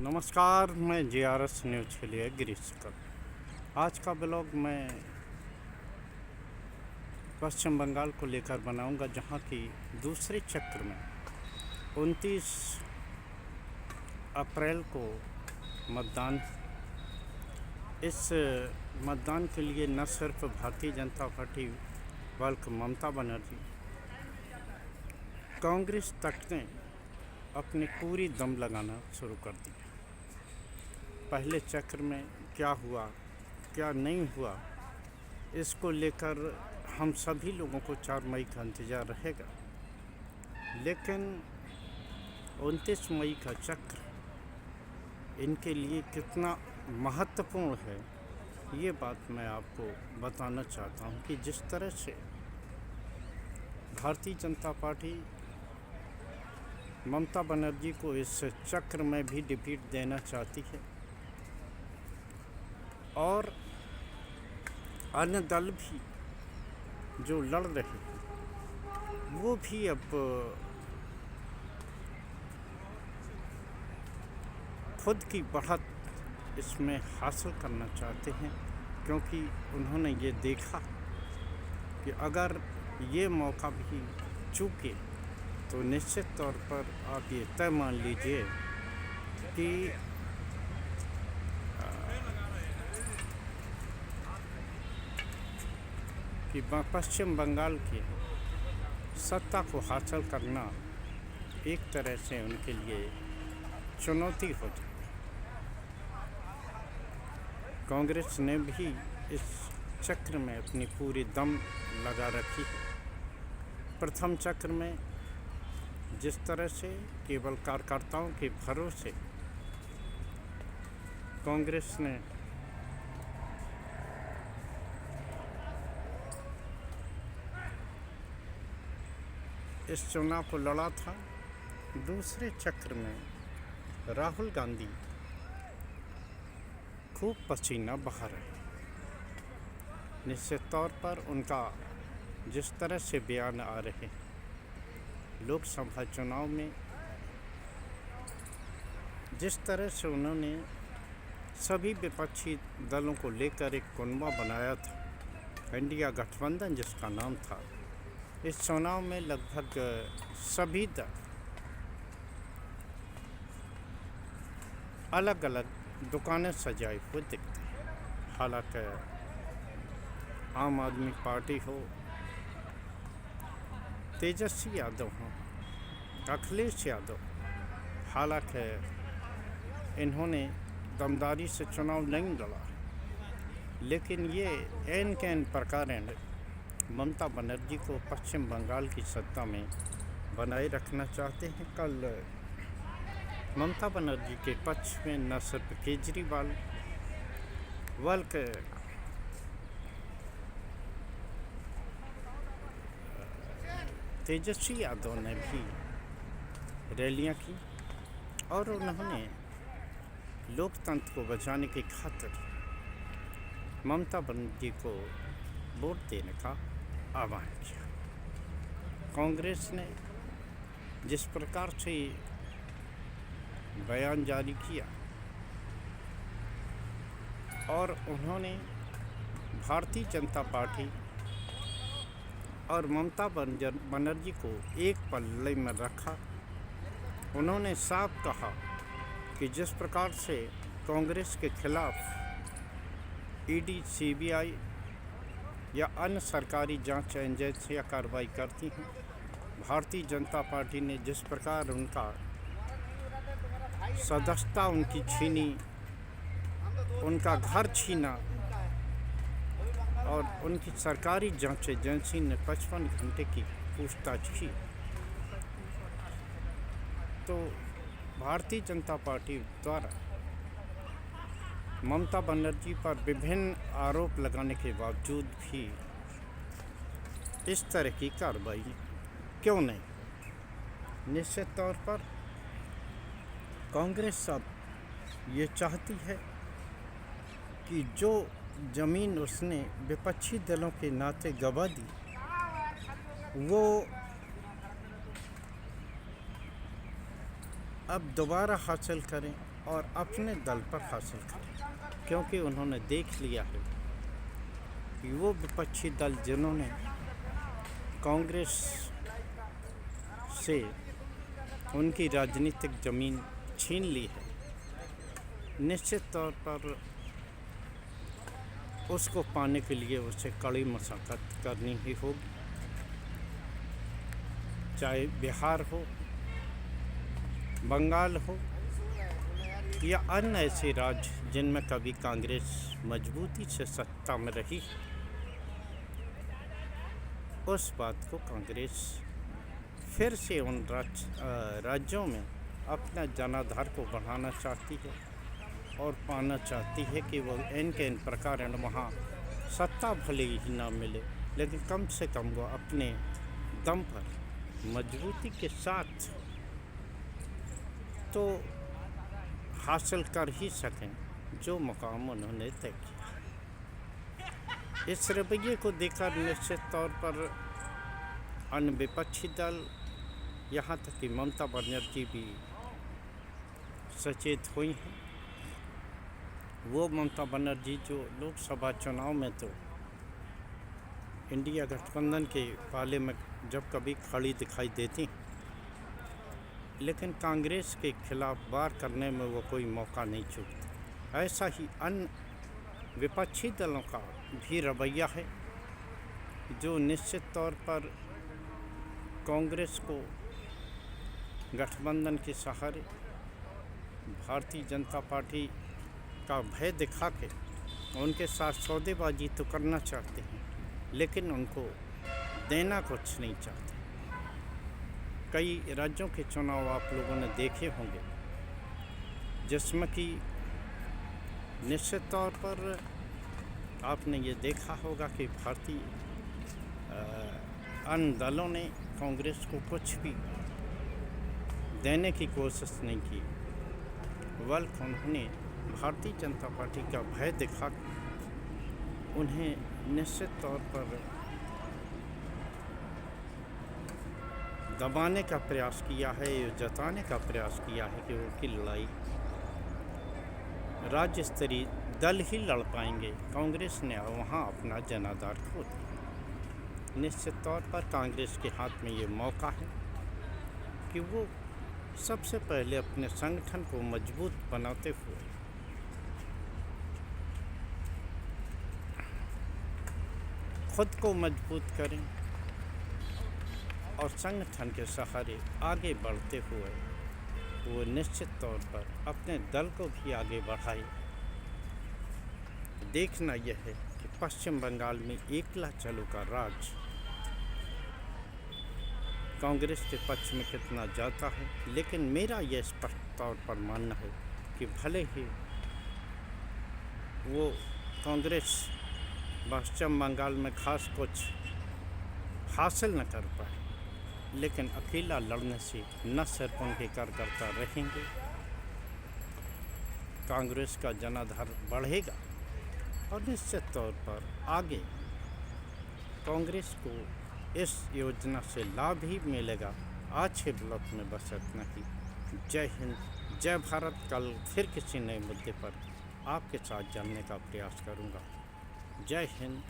नमस्कार, मैं GRS news के लिए गिरीश कर। आज का ब्लॉग मैं पश्चिम बंगाल को लेकर बनाऊंगा, जहां की दूसरे चक्र में 29 अप्रैल को मतदान। इस मतदान के लिए न सिर्फ भारतीय जनता पार्टी बल्कि ममता बनर्जी, कांग्रेस तक ने अपनी पूरी दम लगाना शुरू कर दिया। पहले चक्र में क्या हुआ क्या नहीं हुआ, इसको लेकर हम सभी लोगों को 4 मई का इंतज़ार रहेगा। लेकिन 29 मई का चक्र इनके लिए कितना महत्वपूर्ण है, ये बात मैं आपको बताना चाहता हूँ कि जिस तरह से भारतीय जनता पार्टी ममता बनर्जी को इस चक्र में भी डिफीट देना चाहती है और अन्य दल भी जो लड़ रहे हैं वो भी अब खुद की बढ़त इसमें हासिल करना चाहते हैं, क्योंकि उन्होंने ये देखा कि अगर ये मौका भी चूके तो निश्चित तौर पर आप ये तय मान लीजिए कि पश्चिम बंगाल की सत्ता को हासिल करना एक तरह से उनके लिए चुनौती हो जाए। कांग्रेस ने भी इस चक्र में अपनी पूरी दम लगा रखी है। प्रथम चक्र में जिस तरह से केवल कार्यकर्ताओं के भरोसे कांग्रेस ने इस चुनाव को लड़ा था, दूसरे चक्र में राहुल गांधी खूब पसीना बहा रहे। निश्चित तौर पर उनका जिस तरह से बयान आ रहे लोकसभा चुनाव में, जिस तरह से उन्होंने सभी विपक्षी दलों को लेकर एक कुनबा बनाया था, इंडिया गठबंधन जिसका नाम था, इस चुनाव में लगभग सभी दल अलग अलग दुकानें सजाए हुए दिखते हैं। हालांकि आम आदमी पार्टी हो, तेजस्वी यादव हो, अखिलेश यादव, हालांकि इन्होंने दमदारी से चुनाव नहीं लड़ा, लेकिन ये एन के एन प्रकार ममता बनर्जी को पश्चिम बंगाल की सत्ता में बनाए रखना चाहते हैं। कल ममता बनर्जी के पक्ष में न सिर्फ केजरीवाल बल्कि तेजस्वी यादव ने भी रैलियां की और उन्होंने लोकतंत्र को बचाने की खातिर ममता बनर्जी को वोट देने का आह्वान किया। कांग्रेस ने जिस प्रकार से बयान जारी किया और उन्होंने भारतीय जनता पार्टी और ममता बनर्जी को एक पल्ले में रखा। उन्होंने साफ कहा कि जिस प्रकार से कांग्रेस के खिलाफ ईडी, सीबीआई या अन्य सरकारी जांच एजेंसियां कार्रवाई करती हैं, भारतीय जनता पार्टी ने जिस प्रकार उनका सदस्यता उनकी छीनी, उनका घर छीना और उनकी सरकारी जांच एजेंसी ने 55 घंटे की पूछताछ की, तो भारतीय जनता पार्टी द्वारा ममता बनर्जी पर विभिन्न आरोप लगाने के बावजूद भी इस तरह की कार्रवाई क्यों नहीं। निश्चित तौर पर कांग्रेस अब ये चाहती है कि जो ज़मीन उसने विपक्षी दलों के नाते गंवा दी, वो अब दोबारा हासिल करें और अपने दल पर हासिल करें, क्योंकि उन्होंने देख लिया है कि वो विपक्षी दल जिन्होंने कांग्रेस से उनकी राजनीतिक ज़मीन छीन ली है, निश्चित तौर पर उसको पाने के लिए उसे कड़ी मशक्क़त करनी ही होगी। चाहे बिहार हो, बंगाल हो या अन्य ऐसे राज्य जिनमें कभी कांग्रेस मजबूती से सत्ता में रही, उस बात को कांग्रेस फिर से उन राज्यों में अपना जनाधार को बढ़ाना चाहती है और पाना चाहती है कि वो इनके इन प्रकार वहाँ सत्ता भले ही ना मिले, लेकिन कम से कम वो अपने दम पर मजबूती के साथ तो हासिल कर ही सकें जो मुकाम उन्होंने तय किया। इस रवैये को देखकर निश्चित तौर पर अन्य विपक्षी दल, यहाँ तक कि ममता बनर्जी भी सचेत हुई हैं। वो ममता बनर्जी जो लोकसभा चुनाव में तो इंडिया गठबंधन के पाले में जब कभी खड़ी दिखाई देती, लेकिन कांग्रेस के खिलाफ वार करने में वो कोई मौका नहीं चूकती। ऐसा ही अन्य विपक्षी दलों का भी रवैया है, जो निश्चित तौर पर कांग्रेस को गठबंधन के सहारे भारतीय जनता पार्टी का भय दिखा के उनके साथ सौदेबाजी तो करना चाहते हैं, लेकिन उनको देना कुछ नहीं चाहते। कई राज्यों के चुनाव आप लोगों ने देखे होंगे, जिसमें कि निश्चित तौर पर आपने ये देखा होगा कि भारतीय अन्य दलों ने कांग्रेस को कुछ भी देने की कोशिश नहीं की, बल्कि उन्होंने भारतीय जनता पार्टी का भय दिखा उन्हें निश्चित तौर पर दबाने का प्रयास किया है, ये जताने का प्रयास किया है कि उनकी लड़ाई राज्य स्तरीय दल ही लड़ पाएंगे। कांग्रेस ने वहाँ अपना जनाधार खो दिया। निश्चित तौर पर कांग्रेस के हाथ में ये मौका है कि वो सबसे पहले अपने संगठन को मजबूत बनाते हुए खुद को मजबूत करें और संगठन के सहारे आगे बढ़ते हुए वो निश्चित तौर पर अपने दल को भी आगे बढ़ाए। देखना यह है कि पश्चिम बंगाल में एकला चलो का राज कांग्रेस के पक्ष में कितना जाता है, लेकिन मेरा यह स्पष्ट तौर पर मानना है कि भले ही वो कांग्रेस पश्चिम बंगाल में खास कुछ हासिल न कर पाए, लेकिन अकेला लड़ने से न सिर्फ उनके कार्यकर्ता रहेंगे, कांग्रेस का जनाधार बढ़ेगा और निश्चित तौर पर आगे कांग्रेस को इस योजना से लाभ ही मिलेगा। आज के ब्लॉक में बस इतना ही। जय हिंद, जय भारत। कल फिर किसी नए मुद्दे पर आपके साथ जानने का प्रयास करूंगा। जय हिंद।